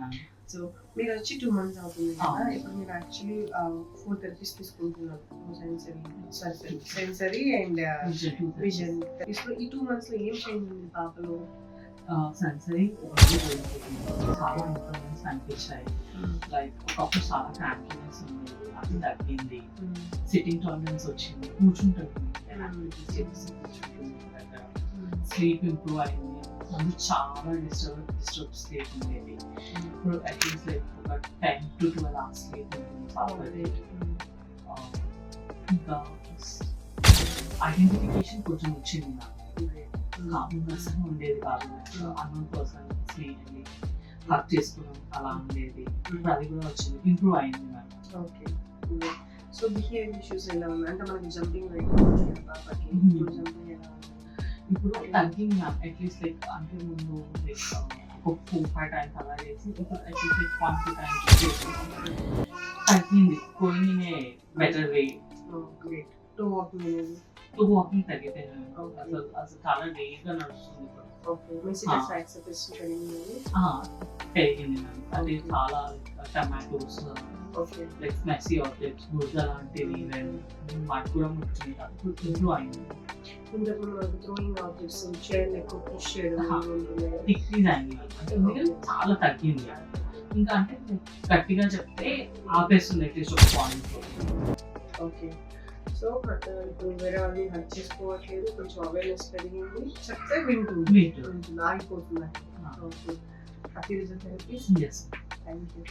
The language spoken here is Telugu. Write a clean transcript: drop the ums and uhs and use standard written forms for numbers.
మ్యామ్. సో మీరు వచ్చి 2 months అవుతుంది కదా. అవును. ఇప్పుడు మీరు యాక్చువల్లీ 4 థెరపీస్ తీసుకుంటున్నారు. Sensory and vision. సో ఈ 2 months లో ఏం చేంజ్ ఉంది పాపలో? సెన్సరీ చాలా ఇంప్రూవ్మెంట్స్ అనిపించాయి. లైక్ ఒకప్పుడు చాలా క్రాంకీనెస్ ఉంది, అది తగ్గింది. సిట్టింగ్ టాలరెన్స్ వచ్చింది, కూర్చుంటుంది, స్లీప్ ఇంప్రూవ్ అయింది. ముందు చాలా డిస్టర్బ్ స్లీప్ ఉండేది, ఇప్పుడు అట్లీస్ట్ లైక్ ఒక 10 to 12 hours స్లీప్ ఉంటుంది పాపది. ఇంకా ఐడెంటిఫికేషన్ కొంచెం వచ్చింది నాకు. కామన్గా అసలు ఉండేది కాదు, అన్నోన్ పర్సన్ స్వీట్లీ హక్ చేసుకోవడం అలా ఉండేది. ఇప్పుడు అది కూడా వచ్చింది, ఇంప్రూవ్ అయింది ma'am. Okay. So behaviour issues ఎలా ఉన్నాయి అంటే మనకి జంపింగ్ రేట్ పాపకి జంపింగ్ ఎలా ఉంది? ఇప్పుడు తగ్గింది మ్యామ్. అట్లీస్ట్ లైక్ అంటే ముందు లైక్ ఒక 4-5 times అలా చేసి ఇప్పుడు అట్లీస్ట్ లైక్ 1-2 times తగ్గింది, going in a better way. Great. To walking తగ్గిపోయింది అసలు చాలా రేట్గా నడుస్తుంది ఇప్పుడు. ఓకే. మీ సిటస్ యాక్సెప్టెన్స్ పెరిగింది. పెరిగింది మ్యామ్. అది చాలా tomatoes, okay. Like messy objects, గుడ్డ లాంటివి, మట్ కూడా ముట్టుకుని ఇంప్రూవ్ అయింది. ఇంతకుముందు మనకు థ్రోయింగ్ ఆబ్జెక్ట్స్ చైర్ ఎక్కువ పుష్ చేయడం ఉంటుంది. డిక్రీజ్ అయింది అంటే ఎందుకంటే చాలా తగ్గింది. ఇంకా అంటే గట్టిగా చెప్తే ఆపేస్తుంది అట్లీస్ట్ ఒక పాయింట్. ఓకే. సో ఇప్పుడు వేరే వాళ్ళని హర్ట్ చేసుకోవట్లేదు, కొంచెం అవేర్నెస్ పెరిగింది, చెప్తే వింటుంది, ఆగిపోతుంది. Okay. Happy with therapy. Yes. Thank you.